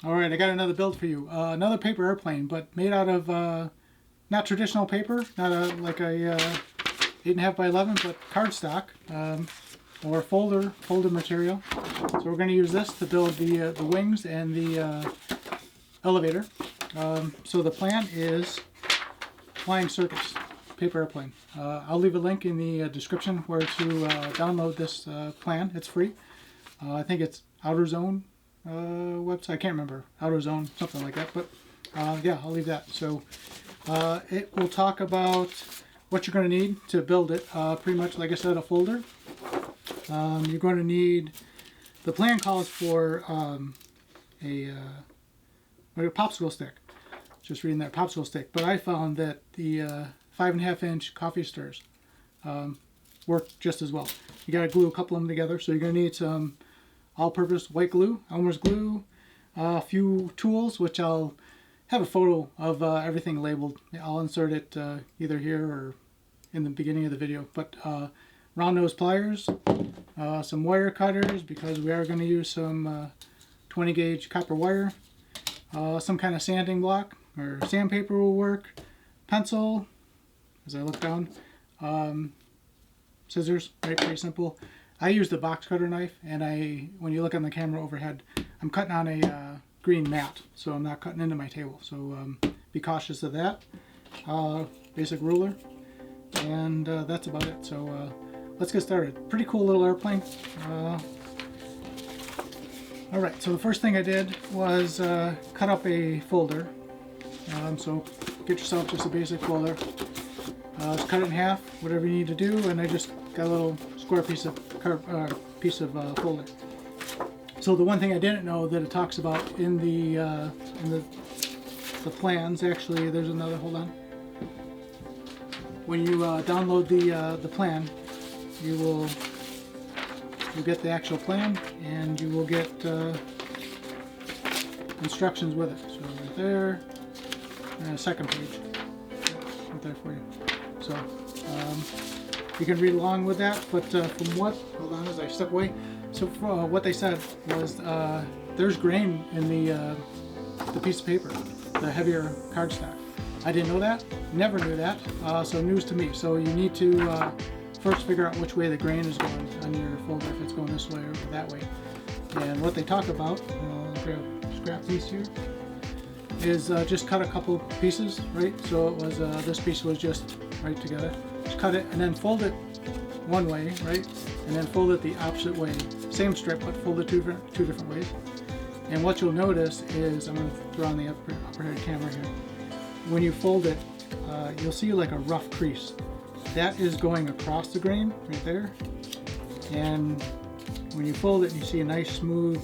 Alright, I got another build for you. Another paper airplane, but made out of not traditional paper, not like a 8.5 by 11, but cardstock or folded material. So we're going to use this to build the wings and the elevator. So the plan is Flying Circus paper airplane. I'll leave a link in the description where to download this plan. It's free. I think it's AutoZone website. I can't remember. AutoZone, something like that. But yeah, I'll leave that. So it will talk about what you're going to need to build it. Pretty much, like I said, a folder. You're going to need, the plan calls for a popsicle stick. Just reading that, popsicle stick. But I found that the 5.5 inch coffee stirrers work just as well. You got to glue a couple of them together. So you're going to need some all-purpose white glue, Elmer's glue, a few tools, which I'll have a photo of everything labeled. I'll insert it either here or in the beginning of the video. But round nose pliers, some wire cutters because we are going to use some 20 gauge copper wire, some kind of sanding block or sandpaper will work, pencil, as I look down, scissors, right, pretty simple. I used a box cutter knife, and when you look on the camera overhead, I'm cutting on a green mat, so I'm not cutting into my table. So be cautious of that. Basic ruler, and that's about it. So let's get started. Pretty cool little airplane. Alright, so the first thing I did was cut up a folder. So get yourself just a basic folder. Just cut it in half, whatever you need to do, and I just got a little square piece of folder. So the one thing I didn't know that it talks about in the plans, actually, there's another. Hold on. When you download the plan, you'll get the actual plan, and you will get instructions with it. So right there, and a second page right there for you. So you can read along with that. But from what, hold on as I step away. So what they said was there's grain in the piece of paper, the heavier cardstock. I didn't know that. Never knew that. So news to me. So you need to first figure out which way the grain is going on your folder, if it's going this way or that way. And what they talk about, I'll grab a scrap piece here, is just cut a couple pieces, right? So it was this piece was just right together. Just cut it and then fold it one way, right? And then fold it the opposite way. Same strip, but fold it two different ways. And what you'll notice is, I'm going to throw on the upper head camera here. When you fold it, you'll see like a rough crease. That is going across the grain right there. And when you fold it, you see a nice smooth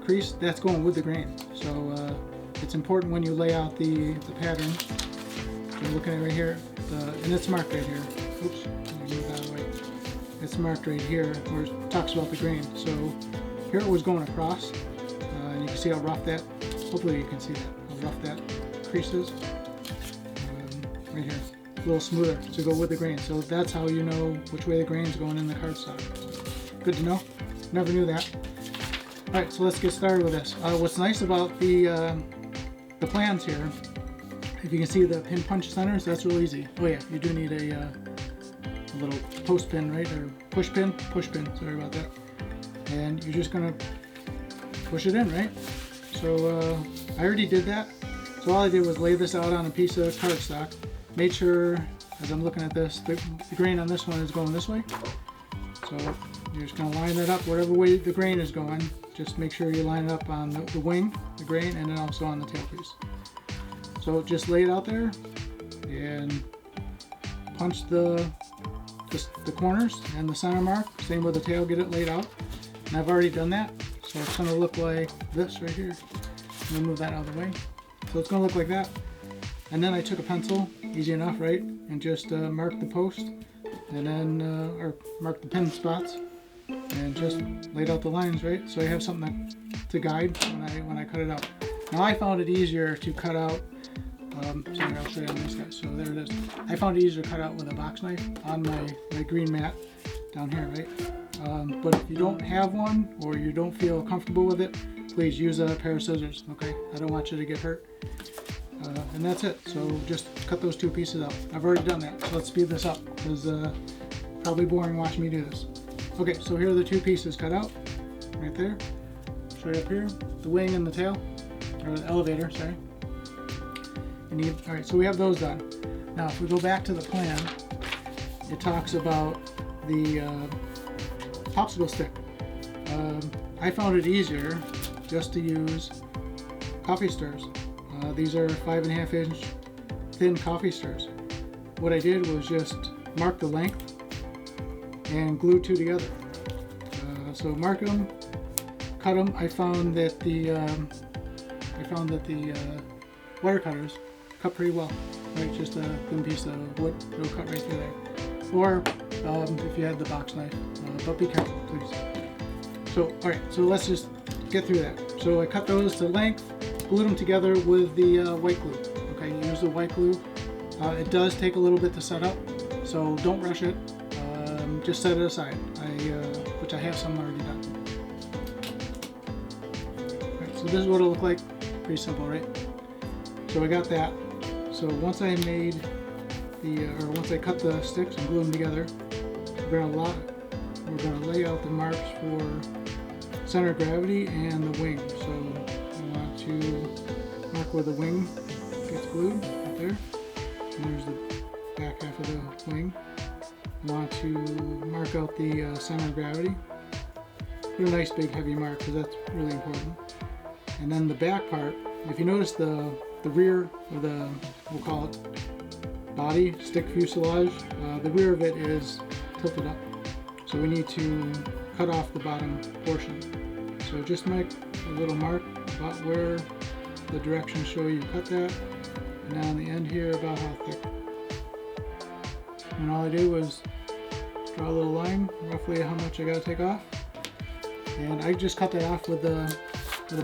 crease. That's going with the grain. So it's important when you lay out the pattern. You're looking at right here, and it's marked right here. Oops, let me move that away. It's marked right here where it talks about the grain. So here it was going across, and you can see how rough that. Hopefully you can see that how rough that crease is. Right here, a little smoother to go with the grain. So that's how you know which way the grain is going in the cardstock. Good to know. Never knew that. All right, so let's get started with this. What's nice about the plans here, if you can see the pin punch centers, that's real easy. Oh yeah, you do need a little post pin, right, or push pin. Sorry about that. And you're just gonna push it in, right? So I already did that. So all I did was lay this out on a piece of cardstock. Made sure, as I'm looking at this, the grain on this one is going this way. So you're just going to line that up whatever way the grain is going. Just make sure you line it up on the wing, the grain, and then also on the tail piece. So just lay it out there and punch the corners and the center mark. Same with the tail, get it laid out. And I've already done that. So it's going to look like this right here. I'm going to move that out of the way. So it's going to look like that. And then I took a pencil, easy enough, right? And just marked the post, and then, or marked the pin spots, and just laid out the lines, right? So I have something to guide when I cut it out. Now I found it easier to cut out, sorry, I'll show you on this guy. So there it is. I found it easier to cut out with a box knife on my green mat down here, right? But if you don't have one, or you don't feel comfortable with it, please use a pair of scissors, okay? I don't want you to get hurt. And that's it. So just cut those two pieces out. I've already done that, so let's speed this up because probably boring watching me do this. Okay, so here are the two pieces cut out, right there. Show you up here, the wing and the tail, or the elevator, sorry. All right, so we have those done. Now, if we go back to the plan, it talks about the popsicle stick. I found it easier just to use coffee stirrers. These are 5.5 inch thin coffee stirrers. What I did was just mark the length and glue two together. So mark them, cut them. I found that the wire cutters cut pretty well. Right, just a thin piece of wood, it'll cut right through there. Or if you had the box knife, but be careful, please. So, all right, so let's just get through that. So I cut those to length, glued them together with the white glue. Okay, use the white glue. It does take a little bit to set up, so don't rush it. Just set it aside, which I have some already done. All right, so this is what it'll look like. Pretty simple, right? So I got that. So once I made once I cut the sticks and glue them together, we're gonna lay out the marks for center of gravity and the wing. So I want to mark where the wing gets glued, right there. And there's the back half of the wing. I want to mark out the center of gravity. Put a nice big heavy mark because that's really important. And then the back part, if you notice the rear, or we'll call it body, stick fuselage, the rear of it is tilted up. So we need to cut off the bottom portion. So just make a little mark about where the directions show you cut that. And now on the end here about how thick. And all I did was draw a little line, roughly how much I gotta take off. And I just cut that off with a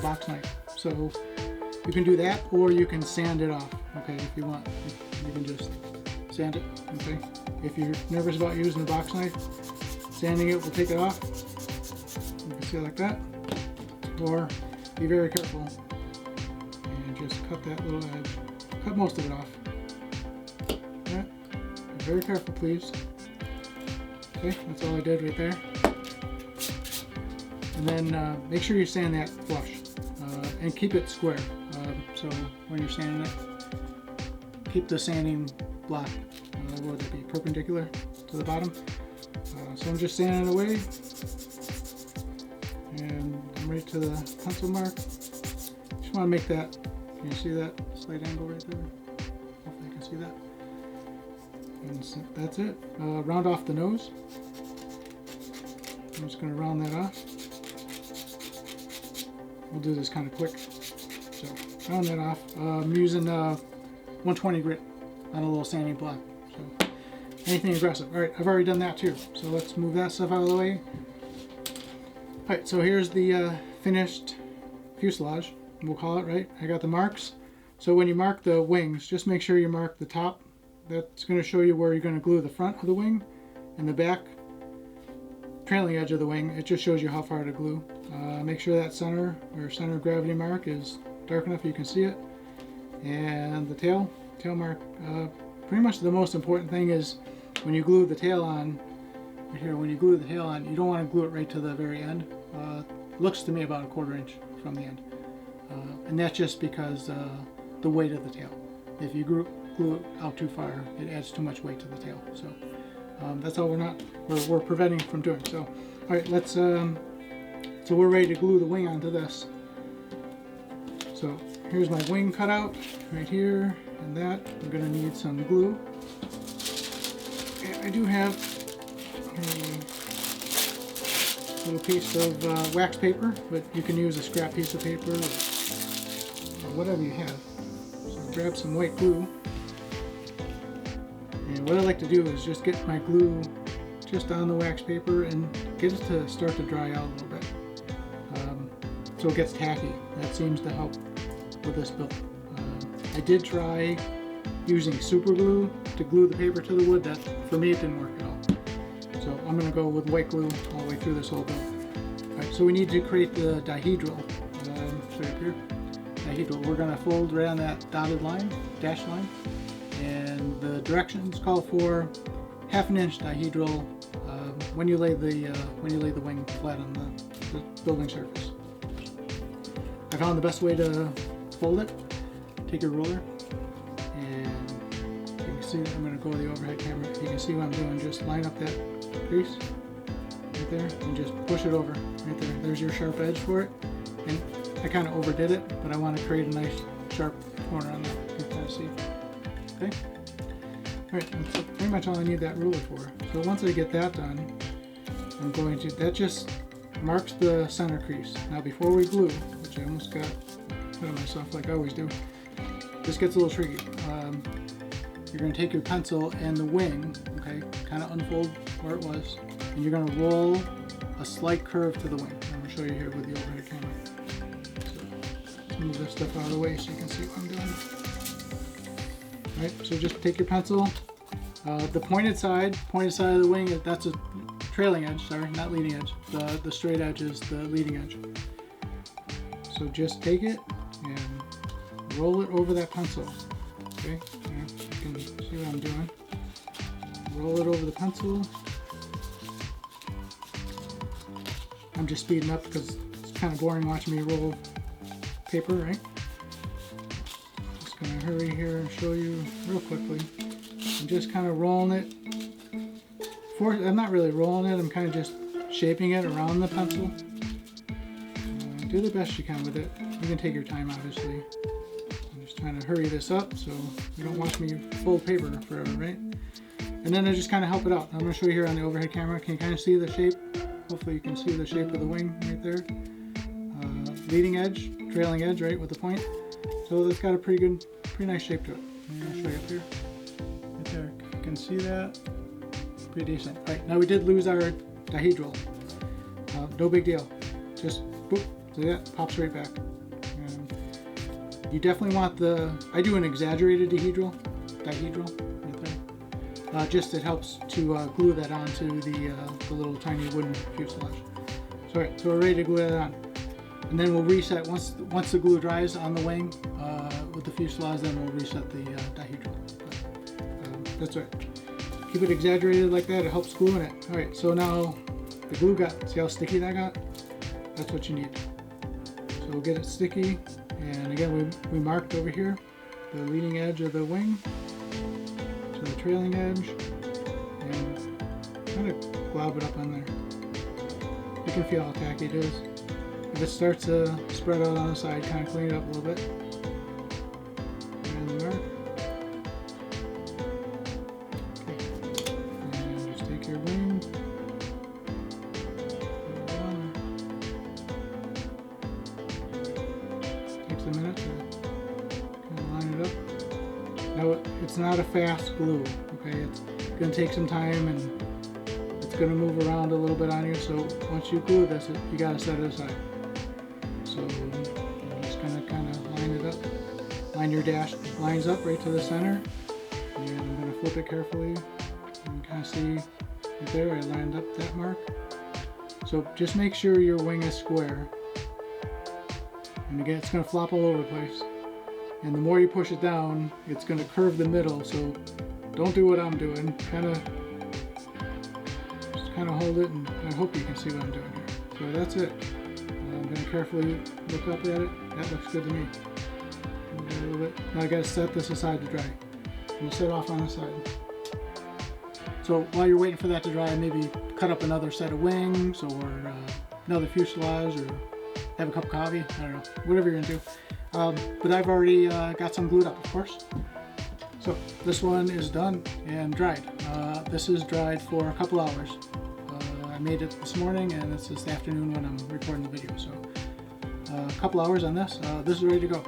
box knife. So you can do that, or you can sand it off, okay, if you want. You can just sand it, okay? If you're nervous about using the box knife, sanding it will take it off. You can see it like that. Or be very careful and just cut that little edge. Cut most of it off. Alright, be very careful, please. Okay, that's all I did right there. And then make sure you sand that flush and keep it square. So when you're sanding it, keep the sanding block, what would it be, perpendicular to the bottom. So I'm just sanding it away, and I'm right to the pencil mark. Just want to make that, can you see that slight angle right there? Hopefully you can see that. And so that's it. Round off the nose. I'm just going to round that off. We'll do this kind of quick. So round that off. I'm using 120 grit on a little sanding block. So anything aggressive. All right, I've already done that too. So let's move that stuff out of the way. All right, so here's the finished fuselage, we'll call it, right? I got the marks. So when you mark the wings, just make sure you mark the top. That's going to show you where you're going to glue the front of the wing, and the back trailing edge of the wing, it just shows you how far to glue. Make sure that center of gravity mark is dark enough you can see it. And the tail mark, pretty much the most important thing is when you glue the tail on, right here, when you glue the tail on, you don't want to glue it right to the very end. Looks to me about 1/4 inch from the end. And that's just because the weight of the tail. If you glue it out too far, it adds too much weight to the tail. So that's all we're preventing from doing. So all right, let's so we're ready to glue the wing onto this. So here's my wing cutout right here, and that I'm going to need some glue. And I do have a little piece of wax paper, but you can use a scrap piece of paper or whatever you have. So grab some white glue. And what I like to do is just get my glue just on the wax paper and get it to start to dry out a little bit. So it gets tacky. That seems to help with this build. I did try using super glue to glue the paper to the wood. That, for me, it didn't work at all. So I'm going to go with white glue all the way through this whole build. Alright, so we need to create the dihedral. here. Dihedral. We're going to fold right on that dotted line, dash line, and the directions call for 1/2 inch dihedral when you lay the wing flat on the building surface. I found the best way to fold it. Take your ruler, and you can see, I'm going to go to the overhead camera. You can see what I'm doing. Just line up that crease right there and just push it over right there. There's your sharp edge for it. And I kind of overdid it, but I want to create a nice sharp corner on that. You can kind of see. Okay. All right. That's pretty much all I need that ruler for. So once I get that done, I'm going to. That just marks the center crease. Now before we glue, which I almost got ahead of myself like I always do. This gets a little tricky. You're going to take your pencil and the wing, okay, kind of unfold where it was, and you're going to roll a slight curve to the wing. I'm going to show you here with the overhead camera. So let's move this stuff out of the way so you can see what I'm doing. All right, so just take your pencil. The pointed side of the wing, that's a trailing edge, sorry, not leading edge. The straight edge is the leading edge. So just take it and roll it over that pencil. Okay, yeah, you can see what I'm doing. Roll it over the pencil. I'm just speeding up because it's kind of boring watching me roll paper, right? Just gonna hurry here and show you real quickly. I'm just kind of rolling it. I'm not really rolling it, I'm kind of just shaping it around the pencil. Do the best you can with it. You can take your time, obviously. I'm just trying to hurry this up so you don't watch me fold paper forever, right? And then I just kind of help it out. I'm going to show you here on the overhead camera. Can you kind of see the shape? Hopefully you can see the shape of the wing right there. Leading edge, trailing edge, right, with the point. So that's got a pretty nice shape to it. I'm going to show you up here. Right there. You can see that. Pretty decent. All right, now we did lose our dihedral. No big deal. Just boop. See that? Pops right back. You definitely want I do an exaggerated dihedral right there. Just it helps to glue that onto the little tiny wooden fuselage. So, alright, so we're ready to glue that on. And then we'll reset, once the glue dries on the wing with the fuselage, then we'll reset the dihedral. That's right. Keep it exaggerated like that, it helps gluing it. Alright, so now the glue see how sticky that got? That's what you need. So we'll get it sticky, and again we marked over here the leading edge of the wing to the trailing edge, and kind of glob it up on there. You can feel how tacky it is. If it starts to spread out on the side, kind of clean it up a little bit. And the mark. Okay. And just take your wing. A minute to kind of line it up. Now it's not a fast glue, okay? It's going to take some time and it's going to move around a little bit on you. So once you glue this, you got to set it aside. So I'm just going to kind of line it up. Line your dash lines up right to the center, and I'm going to flip it carefully. You can kind of see right there I lined up that mark. So just make sure your wing is square. And again, it's going to flop all over the place. And the more you push it down, it's going to curve the middle. So don't do what I'm doing. Just kind of hold it, and I hope you can see what I'm doing here. So that's it. I'm going to carefully look up at it. That looks good to me. A little bit. Now I got to set this aside to dry. I'm going to set off on the side. So while you're waiting for that to dry, maybe cut up another set of wings or another fuselage, or have a cup of coffee, I don't know, whatever you're into. But I've already got some glued up, of course. So this one is done and dried. This is dried for a couple hours. I made it this morning, and it's this afternoon when I'm recording the video. So a couple hours on this. This is ready to go.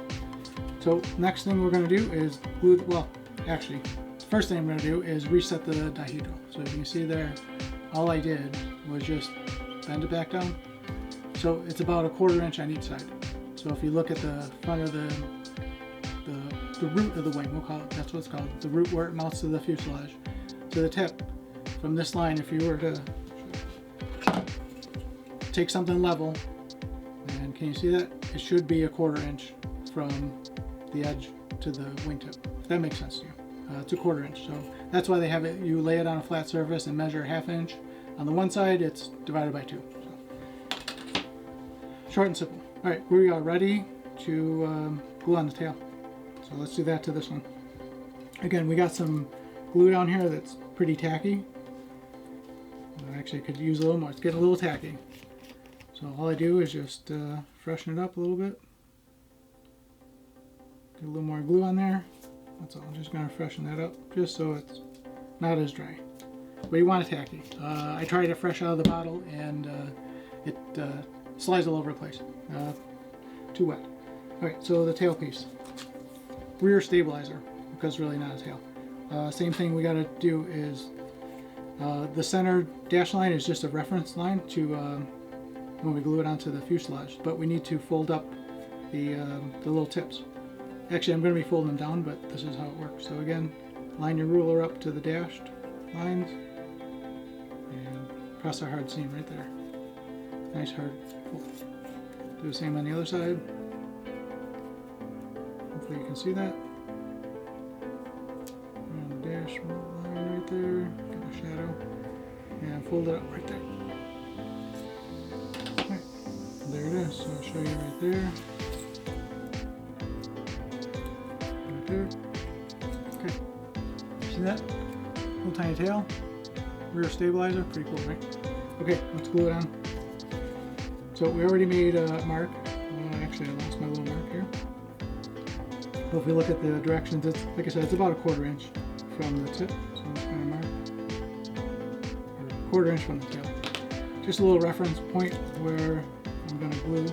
So next thing we're going to do is glue, well, actually, first thing I'm going to do is reset the dihedral. So if you can see there, all I did was just bend it back down. So it's about a 1/4 inch on each side. So if you look at the front of the root of the wing, we'll call it, that's what it's called, the root where it mounts to the fuselage, to the tip. From this line, if you were to take something level, And can you see that? It should be a 1/4 inch from the edge to the wingtip, if that makes sense to you. It's a 1/4 inch, so that's why they have it. You lay it on a flat surface and measure 1/2 inch. On the one side, it's divided by 2. So. Short and simple. All right, we are ready to glue on the tail. So let's do that to this one. Again, we got some glue down here that's pretty tacky. Actually, I could use a little more. It's getting a little tacky. So all I do is just freshen it up a little bit. Get a little more glue on there. That's all. I'm just going to freshen that up just so it's not as dry. But you want it tacky. I tried it fresh out of the bottle and it slides all over the place. Too wet. Alright, so the tail piece. Rear stabilizer, because it's really not a tail. Same thing we got to do is the center dash line is just a reference line to when we glue it onto the fuselage, but we need to fold up the little tips. Actually, I'm going to be folding them down, but this is how it works. So again, line your ruler up to the dashed lines and press a hard seam right there. Nice hard fold. Do the same on the other side. Hopefully you can see that. And the dash line right there, get a shadow, and fold it up right there. Right. There it is. So I'll show you right there. There. Okay. See that? Little tiny tail. Rear stabilizer. Pretty cool, right? Okay, let's glue it on. So we already made a mark. Actually, I lost my little mark here. But if we look at the directions, it's like I said, it's about a 1/4 inch from the tip. So I'm just going to mark. Or 1/4 inch from the tail. Just a little reference point where I'm going to glue.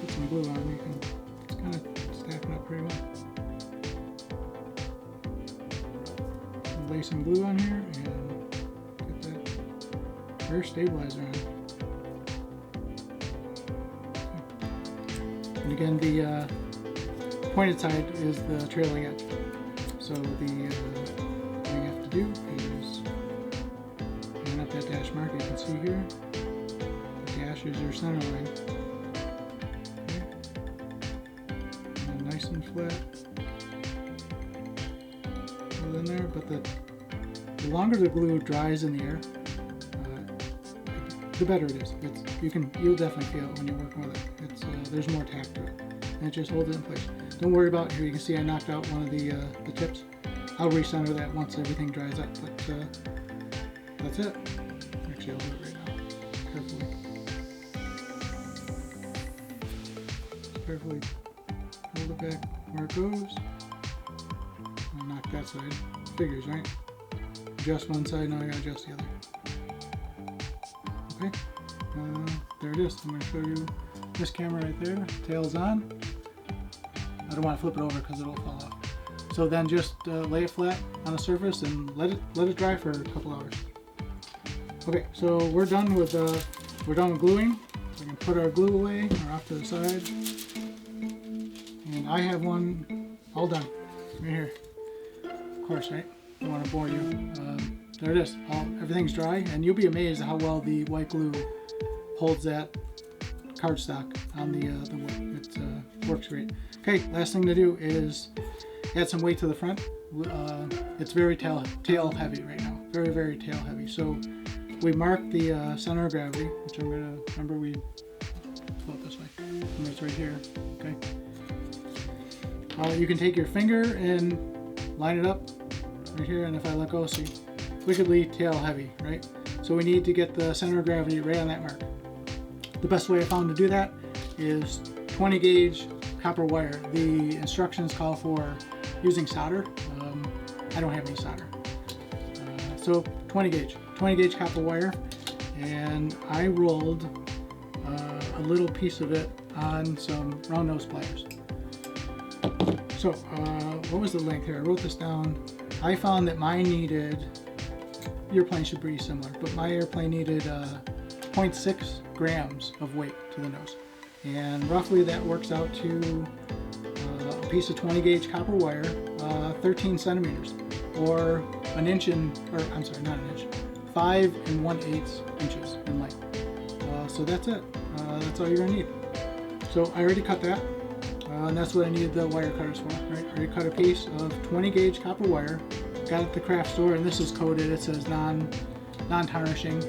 Put some glue on. You can. It's kind of stacking up pretty well. Lay some glue on here and get that rear stabilizer on. And again, the pointed side is the trailing edge. So the thing you have to do is line up that dash mark you can see here. The dash is your center line. Okay. And nice and flat. In there, but the longer the glue dries in the air, the better it is. You'll definitely feel it when you're working with it. There's more tack to it, and it just holds it in place. Don't worry about here. You can see I knocked out one of the tips. I'll recenter that once everything dries up. But that's it. Actually, I'll do it right now. Carefully, carefully hold it back where it goes. Knock that side. Figures, right? Adjust one side, now I gotta adjust the other. Okay, there it is. I'm going to show you this camera right there. Tail's on. I don't want to flip it over because it'll fall off. So then just lay it flat on the surface and let it dry for a couple hours. Okay, so we're done with gluing. We can put our glue away or off to the side. And I have one all done right here. Of course, right? I don't want to bore you. There it is. Everything's dry, and you'll be amazed at how well the white glue holds that cardstock on the wood. It works great. Okay, last thing to do is add some weight to the front. It's very tail heavy right now. Very, very tail heavy. So we marked the center of gravity, which I'm gonna remember we float this way. And it's right here. Okay. You can take your finger and line it up right here, and if I let go, see, wickedly tail heavy, right? So we need to get the center of gravity right on that mark. The best way I found to do that is 20 gauge copper wire. The instructions call for using solder. I don't have any solder. So 20 gauge copper wire, and I rolled a little piece of it on some round nose pliers. So what was the length here? I wrote this down. I found that mine needed, your plane should be similar, but my airplane needed 0.6 grams of weight to the nose. And roughly that works out to a piece of 20 gauge copper wire, 13 centimeters, or an inch and, or I'm sorry, not an inch, 5 1/8 inches in length. So that's it. That's all you're gonna need. So I already cut that, and that's what I needed the wire cutters for. Right? I already cut a piece of 20 gauge copper wire. Got it at the craft store, and this is coated. It says non-tarnishing.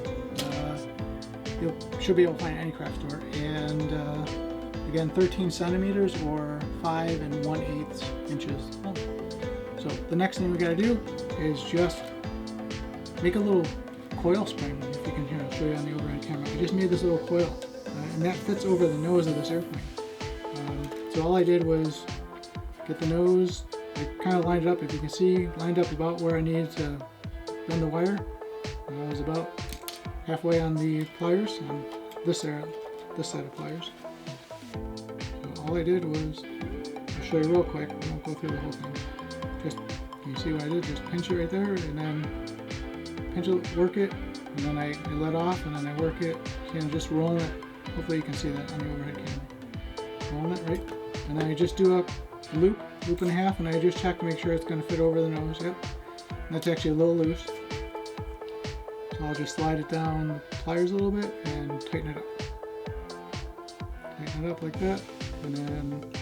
You should be able to find it at any craft store. And again, 13 centimeters or 5 1/8 inches long. So the next thing we got to do is just make a little coil spring. If you can hear, I'll show you on the overhead camera. I just made this little coil, and that fits over the nose of this airplane. So all I did was get the nose, I kind of lined it up, if you can see, lined up about where I needed to bend the wire. I was about halfway on the pliers, on this set of pliers. So all I did was, I'll show you real quick, I won't go through the whole thing. Just, can you see what I did? Just pinch it right there, and then pinch it, work it, and then I let off, and then I work it, so, just rolling it. Hopefully you can see that on the overhead camera. Rolling it, right? And then I just do a loop and a half, and I just check to make sure it's going to fit over the nose. Yep. And that's actually a little loose. So I'll just slide it down the pliers a little bit and tighten it up. Tighten it up like that, and then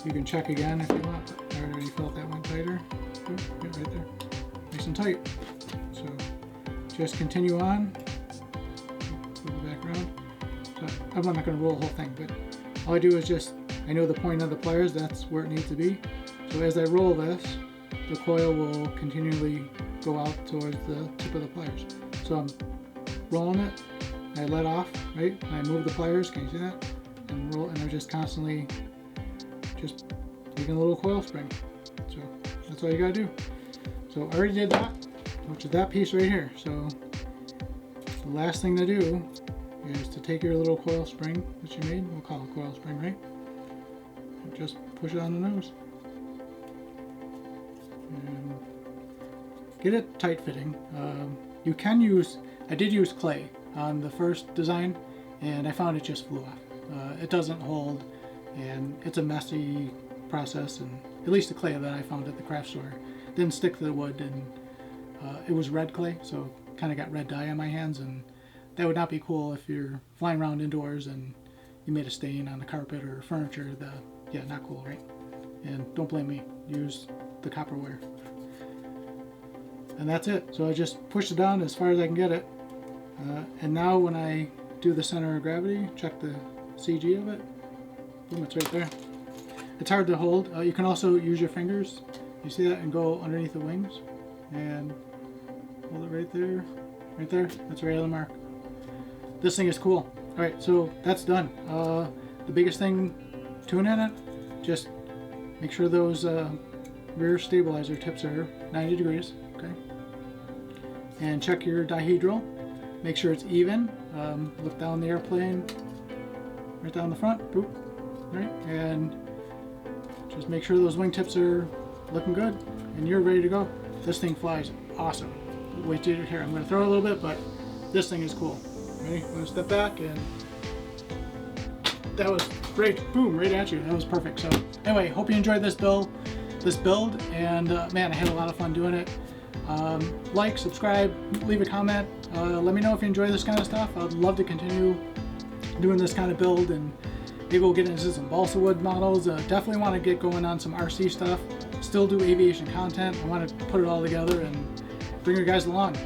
you can check again if you want. I already felt that one tighter. Oop, right there. Nice and tight. So just continue on. Move it back around. So I'm not going to roll the whole thing, but all I do is just, I know the point of the pliers, that's where it needs to be. So as I roll this, the coil will continually go out towards the tip of the pliers. So I'm rolling it, I let off, right? And I move the pliers, can you see that? And roll, and I'm just constantly just making a little coil spring. So that's all you gotta do. So I already did that, which is that piece right here. So the last thing to do is to take your little coil spring that you made, we'll call it coil spring, right? And just push it on the nose. And get it tight fitting. You can use, I did use clay on the first design, and I found it just flew off. It doesn't hold, and it's a messy process, and at least the clay that I found at the craft store didn't stick to the wood, and it was red clay, so kind of got red dye on my hands, and that would not be cool if you're flying around indoors and you made a stain on the carpet or furniture. Yeah, not cool, right? And don't blame me, use the copper wire. And that's it. So I just push it down as far as I can get it. And now when I do the center of gravity, check the CG of it. Boom, it's right there. It's hard to hold. You can also use your fingers. You see that? And go underneath the wings. And hold it right there. Right there. That's right on the mark. This thing is cool. Alright, so that's done. The biggest thing, tune in it, just make sure those rear stabilizer tips are 90 degrees, okay? And check your dihedral. Make sure it's even. Look down the airplane, right down the front, boop, right? And just make sure those wingtips are looking good, and you're ready to go. This thing flies awesome. Wait till you're here. I'm going to throw it a little bit, but this thing is cool. Ready? I'm going to step back, and that was great. Boom, right at you. That was perfect. So anyway, hope you enjoyed this build, and man, I had a lot of fun doing it. Like, subscribe, leave a comment. Let me know if you enjoy this kind of stuff. I'd love to continue doing this kind of build, and maybe we'll get into some balsa wood models. Definitely want to get going on some RC stuff. Still do aviation content. I want to put it all together and bring you guys along.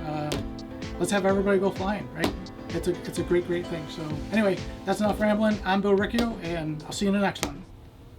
Let's have everybody go flying, right? It's a great thing. So anyway, that's enough rambling. I'm Bill Riccio, and I'll see you in the next one.